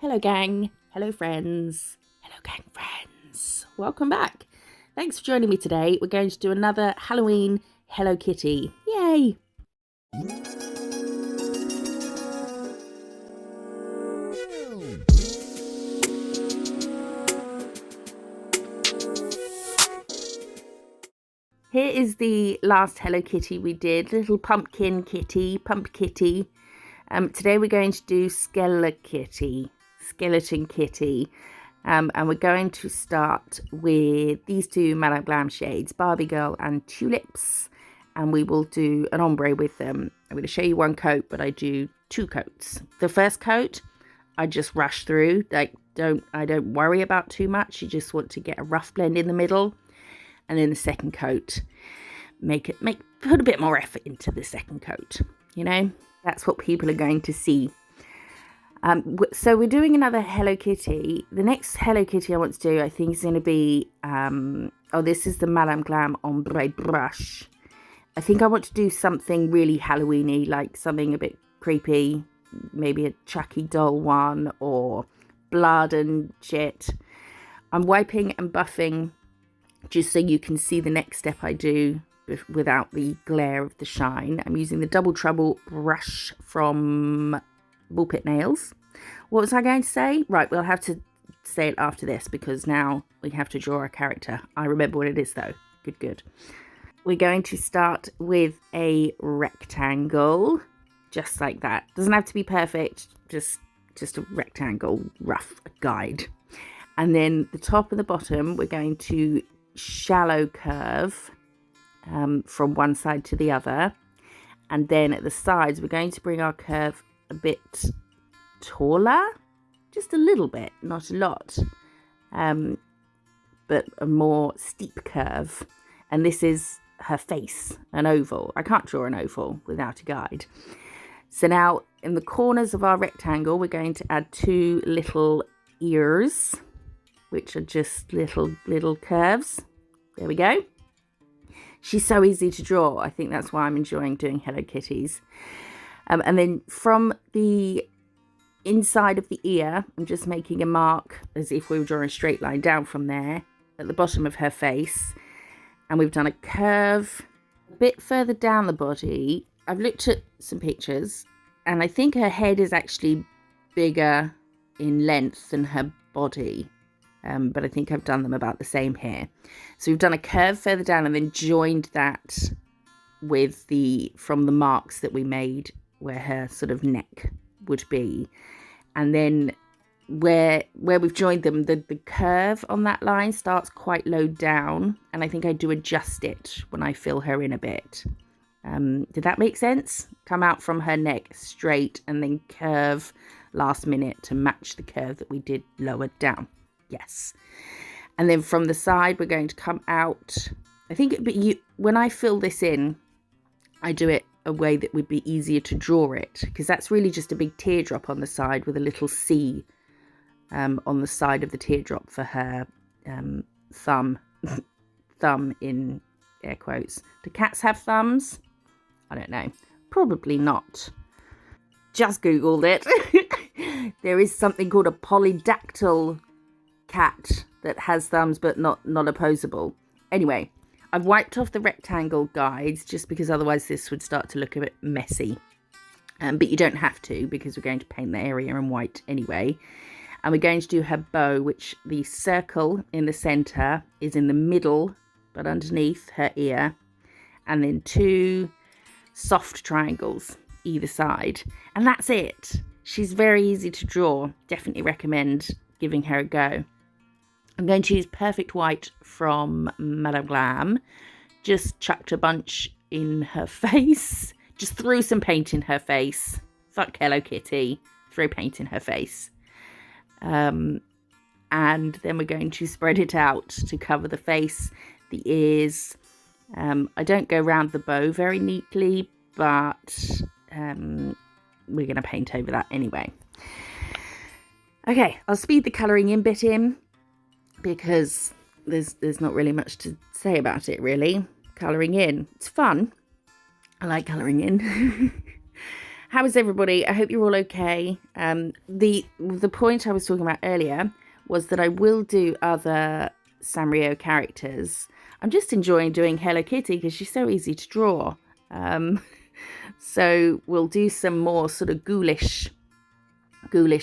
Hello gang, hello friends, hello gang friends. Welcome back. Thanks for joining me today. We're going to do another Halloween Hello Kitty. Yay! Here is the last Hello Kitty we did, little pumpkin kitty, pump kitty. Today we're going to do skeleton kitty. And we're going to start with these two Madame Glam shades, Barbie Girl and Tulips. And we will do an ombre with them. I'm going to show you one coat, but I do two coats. The first coat, I just rush through. I don't worry about too much. You just want to get a rough blend in the middle. And then the second coat, put a bit more effort into the second coat. You know, that's what people are going to see. So we're doing another Hello Kitty. The next Hello Kitty I want to do, I think, is going to be, this is the Madame Glam Ombre brush. I think I want to do something really Halloween-y, like something a bit creepy, maybe a Chucky doll one, or blood and shit. I'm wiping and buffing just so you can see the next step I do without the glare of the shine. I'm using the Double Trouble brush from Bullpit Nails. What was I going to say? Right, we'll have to say it after this because now we have to draw a character. I remember what it is though. Good. We're going to start with a rectangle, just like that. Doesn't have to be perfect, just a rectangle, rough guide. And then the top and the bottom, we're going to shallow curve from one side to the other. And then at the sides, we're going to bring our curve a bit taller, just a little bit, not a lot, but a more steep curve. And this is her face, an oval. I can't draw an oval without a guide. So now in the corners of our rectangle, we're going to add two little ears, which are just little curves. There we go. She's so easy to draw. I think that's why I'm enjoying doing Hello Kitties. And then from the inside of the ear, I'm just making a mark as if we were drawing a straight line down from there at the bottom of her face. And we've done a curve a bit further down the body. I've looked at some pictures and I think her head is actually bigger in length than her body. But I think I've done them about the same here. So we've done a curve further down and then joined that with from the marks that we made where her sort of neck would be. And then where we've joined them, the curve on that line starts quite low down. And I think I do adjust it when I fill her in a bit. Did that make sense? Come out from her neck straight and then curve last minute to match the curve that we did lower down. Yes. And then from the side, we're going to come out. I think when I fill this in, I do it a way that would be easier to draw it, because that's really just a big teardrop on the side with a little C on the side of the teardrop for her thumb in air quotes. Do cats have thumbs? I don't know. Probably not. Just Googled it. There is something called a polydactyl cat that has thumbs but not opposable. Anyway, I've wiped off the rectangle guides just because otherwise this would start to look a bit messy. But you don't have to, because we're going to paint the area in white anyway. And we're going to do her bow, which the circle in the center is in the middle but underneath her ear, and then two soft triangles either side, and that's it. She's very easy to draw. Definitely recommend giving her a go. I'm going to use Perfect White from Madame Glam. Just chucked a bunch in her face. Just threw some paint in her face. Fuck Hello Kitty. Throw paint in her face. And then we're going to spread it out to cover the face, the ears. I don't go around the bow very neatly, but we're going to paint over that anyway. Okay, I'll speed the colouring in bit in, because there's not really much to say about it, really. Colouring in, it's fun. I like colouring in. How is everybody? I hope you're all okay. The point I was talking about earlier was that I will do other Sanrio characters. I'm just enjoying doing Hello Kitty because she's so easy to draw. So we'll do some more sort of ghoulish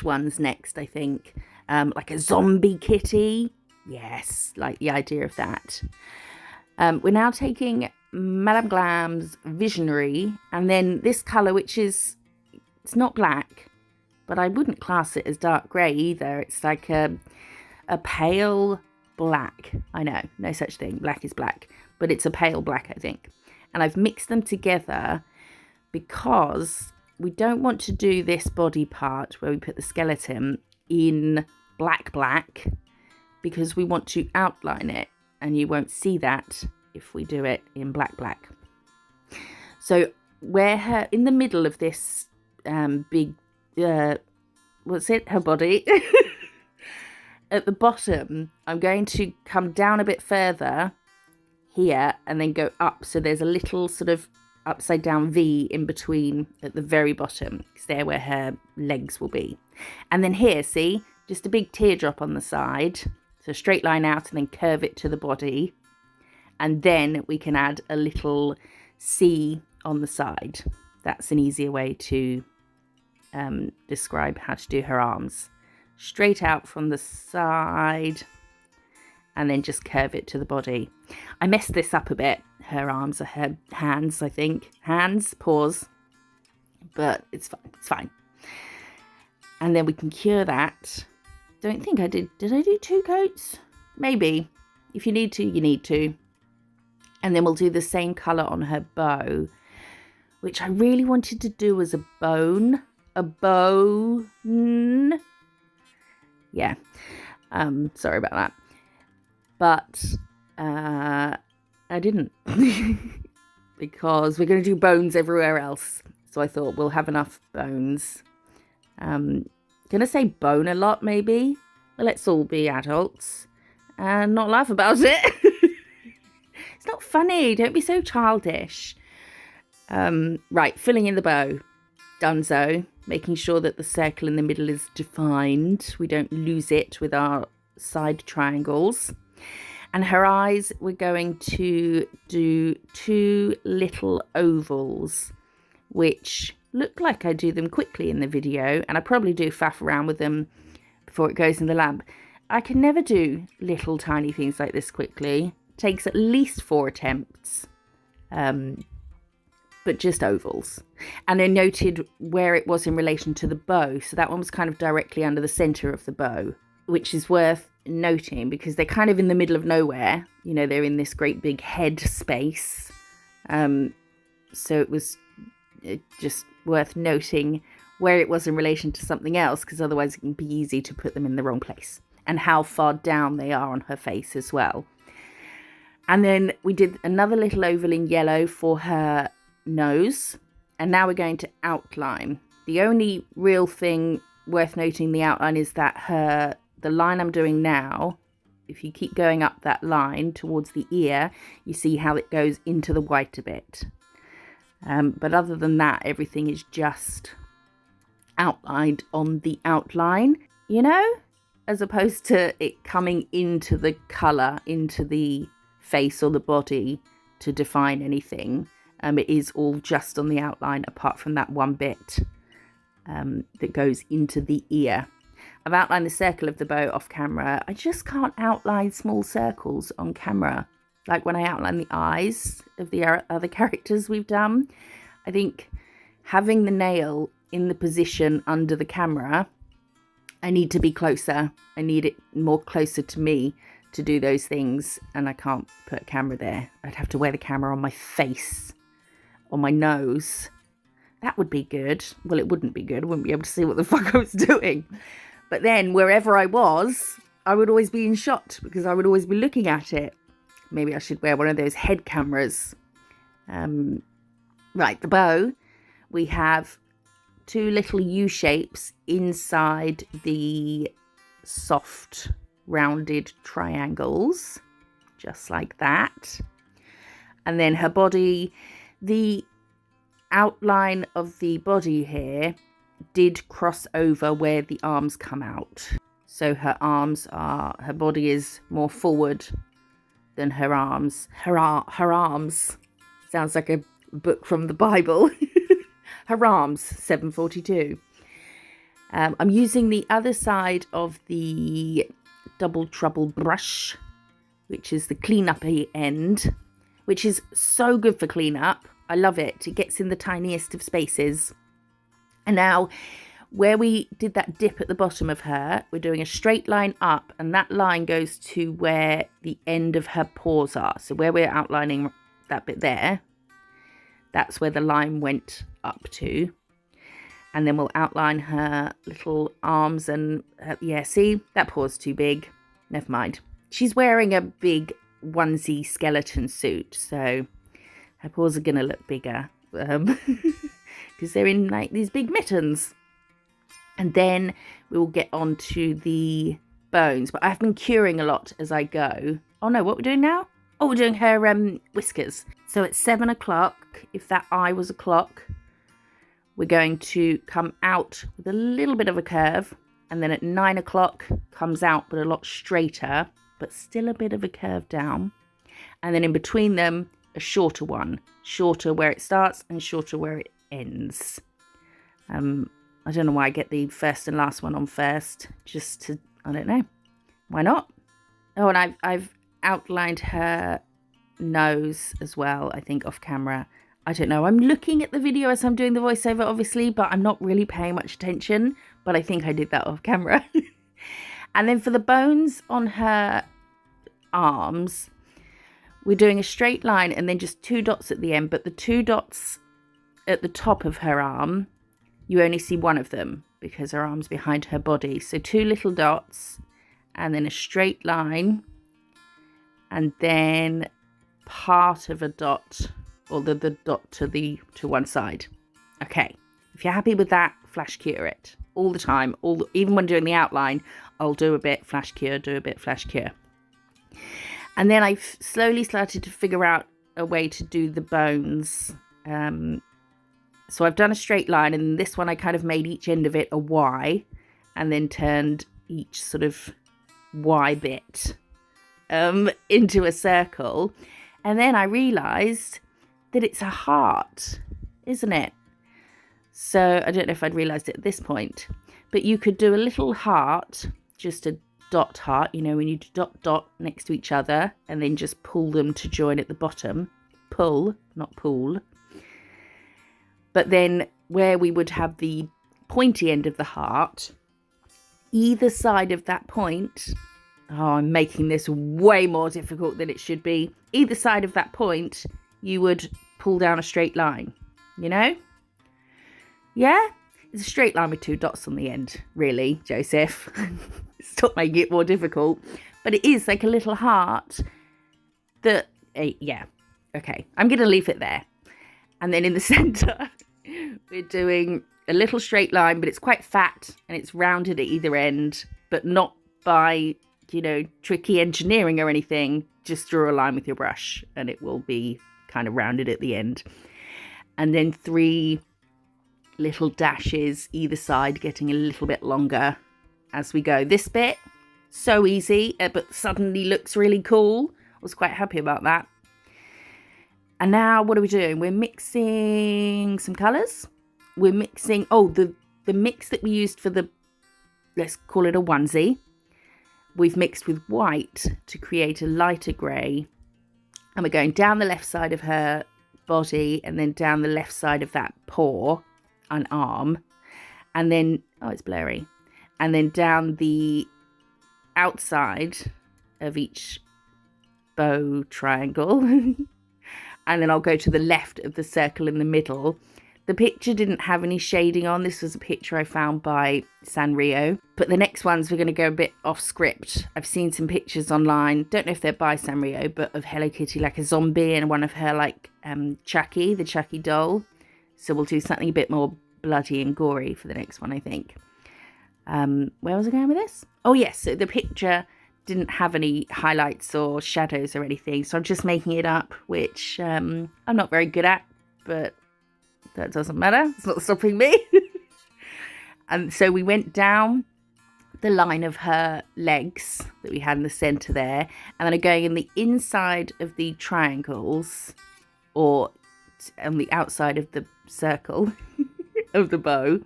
ones next, I think. Like a zombie kitty. Yes, like the idea of that. We're now taking Madame Glam's Visionary, and then this colour, which is, it's not black, but I wouldn't class it as dark grey either. It's like a pale black. I know, no such thing. Black is black, but it's a pale black, I think. And I've mixed them together because we don't want to do this body part where we put the skeleton in black, because we want to outline it, and you won't see that if we do it in black. So where in the middle of this big, what's it, her body, at the bottom, I'm going to come down a bit further here and then go up. So there's a little sort of upside down V in between at the very bottom, because there where her legs will be. And then here, see, just a big teardrop on the side. So straight line out and then curve it to the body. And then we can add a little C on the side. That's an easier way to describe how to do her arms. Straight out from the side and then just curve it to the body. I messed this up a bit. Her arms are her hands, I think. Hands, paws. But it's fine. It's fine. And then we can cure that. Don't think I did. Did I do 2 coats? Maybe. If you need to, you need to. And then we'll do the same colour on her bow, which I really wanted to do as a bone. A bone. Yeah. Sorry about that. But I didn't. Because we're going to do bones everywhere else. So I thought we'll have enough bones. Gonna say bone a lot, maybe. Well, let's all be adults and not laugh about it. It's not funny. Don't be so childish. Right, filling in the bow. Donezo. Making sure that the circle in the middle is defined. We don't lose it with our side triangles. And her eyes, we're going to do 2 little ovals, which look like I do them quickly in the video, and I probably do faff around with them before it goes in the lab. I can never do little tiny things like this quickly. It takes at least 4 attempts, but just ovals. And I noted where it was in relation to the bow, so that one was kind of directly under the centre of the bow, which is worth noting because they're kind of in the middle of nowhere. You know, they're in this great big head space. So it was just worth noting where it was in relation to something else, because otherwise it can be easy to put them in the wrong place, and how far down they are on her face as well. And then we did another little oval in yellow for her nose, and now we're going to outline. The only real thing worth noting the outline is that the line I'm doing now, if you keep going up that line towards the ear, you see how it goes into the white a bit. But other than that, everything is just outlined on the outline, you know, as opposed to it coming into the colour, into the face or the body to define anything. It is all just on the outline, apart from that one bit that goes into the ear. I've outlined the circle of the bow off camera. I just can't outline small circles on camera. Like when I outline the eyes of the other characters we've done, I think having the nail in the position under the camera, I need to be closer. I need it more closer to me to do those things, and I can't put a camera there. I'd have to wear the camera on my face, on my nose. That would be good. Well, it wouldn't be good. I wouldn't be able to see what the fuck I was doing. But then wherever I was, I would always be in shot because I would always be looking at it. Maybe I should wear one of those head cameras. Right, the bow. We have 2 little U shapes inside the soft rounded triangles, just like that. And then her body, the outline of the body here did cross over where the arms come out. So her body is more forward than her arms. Her arms. Sounds like a book from the Bible. Her arms, 742. I'm using the other side of the Double Trouble brush, which is the clean-up-y end, which is so good for clean-up. I love it. It gets in the tiniest of spaces. And now, where we did that dip at the bottom of her, we're doing a straight line up, and that line goes to where the end of her paws are. So where we're outlining that bit there, that's where the line went up to. And then we'll outline her little arms and, yeah, see, that paw's too big. Never mind. She's wearing a big onesie skeleton suit, so her paws are going to look bigger because they're in like these big mittens. And then we'll get on to the bones. But I've been curing a lot as I go. Oh no, what we're doing now? Oh, we're doing her whiskers. So at 7 o'clock, if that eye was a clock, we're going to come out with a little bit of a curve. And then at 9 o'clock, comes out but a lot straighter, but still a bit of a curve down. And then in between them, a shorter one. Shorter where it starts and shorter where it ends. I don't know why I get the first and last one on first. Just to, I don't know. Why not? Oh, and I've outlined her nose as well, I think, off camera. I don't know. I'm looking at the video as I'm doing the voiceover, obviously, but I'm not really paying much attention. But I think I did that off camera. And then for the bones on her arms, we're doing a straight line and then just 2 dots at the end. But the 2 dots at the top of her arm, you only see one of them because her arm's behind her body. So 2 little dots and then a straight line and then part of a dot, or the dot to one side. Okay, if you're happy with that, flash cure it all the time. Even when doing the outline, I'll do a bit flash cure, do a bit flash cure. And then I've slowly started to figure out a way to do the bones. So I've done a straight line, and this one I kind of made each end of it a Y and then turned each sort of Y bit into a circle. And then I realised that it's a heart, isn't it? So I don't know if I'd realised it at this point, but you could do a little heart, just a dot heart, you know, when you dot next to each other and then just pull them to join at the bottom. Pull, not pull. But then where we would have the pointy end of the heart, either side of that point, oh, I'm making this way more difficult than it should be. Either side of that point, you would pull down a straight line, you know? Yeah? It's a straight line with 2 dots on the end, really, Joseph. Stop making it more difficult. But it is like a little heart that, yeah, okay. I'm going to leave it there. And then in the centre, we're doing a little straight line, but it's quite fat and it's rounded at either end, but not by, you know, tricky engineering or anything. Just draw a line with your brush and it will be kind of rounded at the end. And then 3 little dashes either side, getting a little bit longer as we go. This bit, so easy, but suddenly looks really cool. I was quite happy about that. And now what are we doing? We're mixing some colours. We're mixing, oh, the mix that we used for the, let's call it a onesie. We've mixed with white to create a lighter grey. And we're going down the left side of her body and then down the left side of that paw and arm. And then, oh, it's blurry. And then down the outside of each bow triangle. And then I'll go to the left of the circle in the middle. The picture didn't have any shading on. This was a picture I found by Sanrio. But the next ones, we're going to go a bit off script. I've seen some pictures online. Don't know if they're by Sanrio, but of Hello Kitty like a zombie and one of her like Chucky, the Chucky doll. So we'll do something a bit more bloody and gory for the next one, I think. Where was I going with this? Oh, yes. So the picture didn't have any highlights or shadows or anything. So I'm just making it up, which I'm not very good at, but that doesn't matter. It's not stopping me. And so we went down the line of her legs that we had in the center there, and then I'm going in the inside of the triangles, or on the outside of the circle of the bow,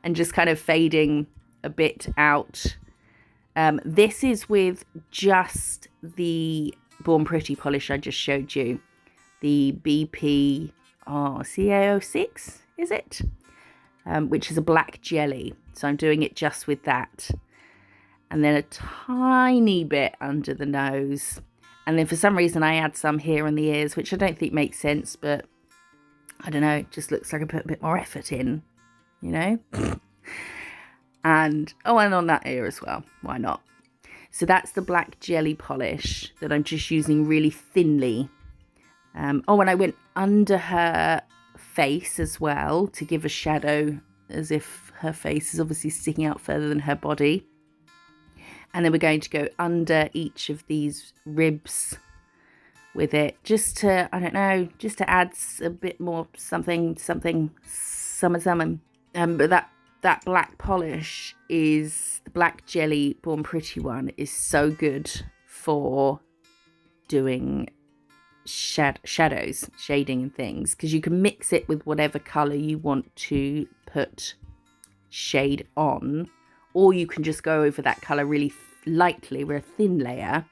and just kind of fading a bit out. This is with just the Born Pretty polish I just showed you, the BP CA06, is it? Which is a black jelly. So I'm doing it just with that. And then a tiny bit under the nose. And then for some reason I add some here on the ears, which I don't think makes sense, but I don't know, it just looks like I put a bit more effort in, you know? And on that ear as well. Why not? So that's the black jelly polish that I'm just using really thinly. And I went under her face as well to give a shadow, as if her face is obviously sticking out further than her body. And then we're going to go under each of these ribs with it, just to, I don't know, just to add a bit more something. But that black polish is, the black jelly Born Pretty one is so good for doing shadows, shading and things, because you can mix it with whatever colour you want to put shade on, or you can just go over that colour really lightly with a thin layer,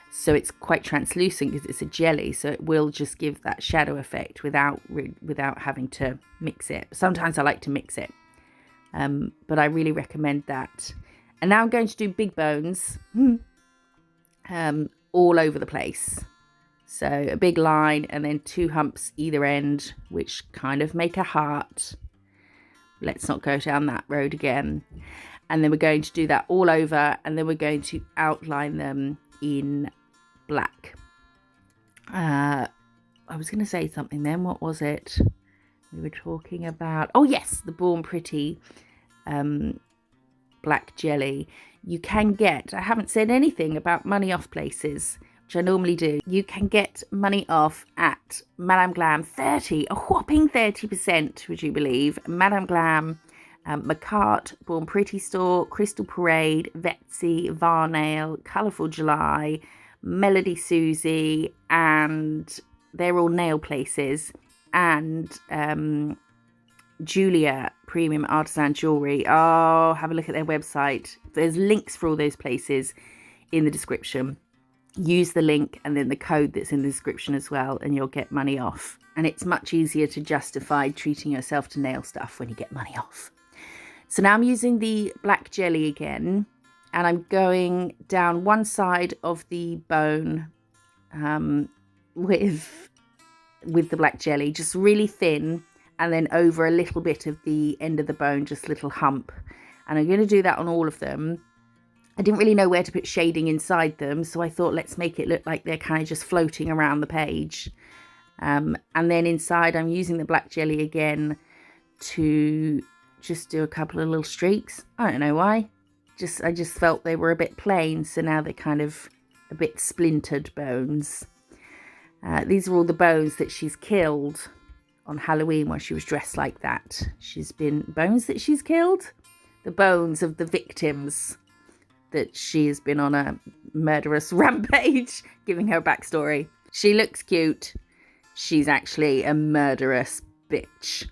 so it's quite translucent because it's a jelly, so it will just give that shadow effect without having to mix it. Sometimes I like to mix it, but I really recommend that. And now I'm going to do big bones all over the place. So a big line and then 2 humps either end, which kind of make a heart. Let's not go down that road again. And then we're going to do that all over, and then we're going to outline them in black. I was going to say something then. What was it? We were talking about, oh yes, the Born Pretty black jelly. You can get, I haven't said anything about money off places, which I normally do. You can get money off at Madame Glam, a whopping 30%, would you believe? Madame Glam, McCart, Born Pretty Store, Crystal Parade, Vetsy, Varnail, Colourful July, Melody Susie, and they're all nail places, and JEULIA Premium Artisan Jewellery. Oh, have a look at their website. There's links for all those places in the description. Use the link and then the code that's in the description as well, and you'll get money off. And it's much easier to justify treating yourself to nail stuff when you get money off. So now I'm using the black jelly again, and I'm going down one side of the bone with the black jelly, just really thin, and then over a little bit of the end of the bone, just a little hump. And I'm going to do that on all of them. I didn't really know where to put shading inside them, so I thought let's make it look like they're kind of just floating around the page. And then inside I'm using the black jelly again to just do a couple of little streaks. I don't know why. I just felt they were a bit plain, so now they're kind of a bit splintered bones. These are all the bones that she's killed on Halloween when she was dressed like that. Bones that she's killed? The bones of the victims that she has been on a murderous rampage, giving her a backstory. She looks cute. She's actually a murderous bitch.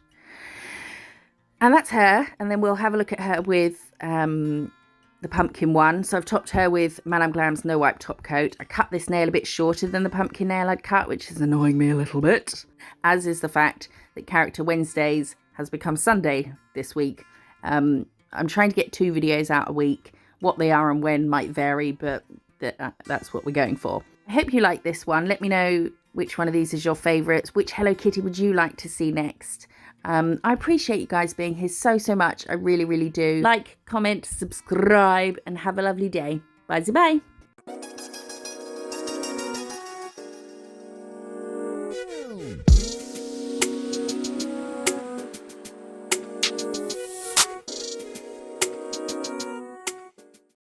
And that's her. And then we'll have a look at her with the pumpkin one. So I've topped her with Madame Glam's No Wipe top coat. I cut this nail a bit shorter than the pumpkin nail I'd cut, which is annoying me a little bit. As is the fact that Character Wednesdays has become Sunday this week. I'm trying to get 2 videos out a week. What they are and when might vary, but that's what we're going for. I hope you like this one. Let me know which one of these is your favourite. Which Hello Kitty would you like to see next? I appreciate you guys being here so much. I really, really do. Like, comment, subscribe, and have a lovely day. Bye-bye.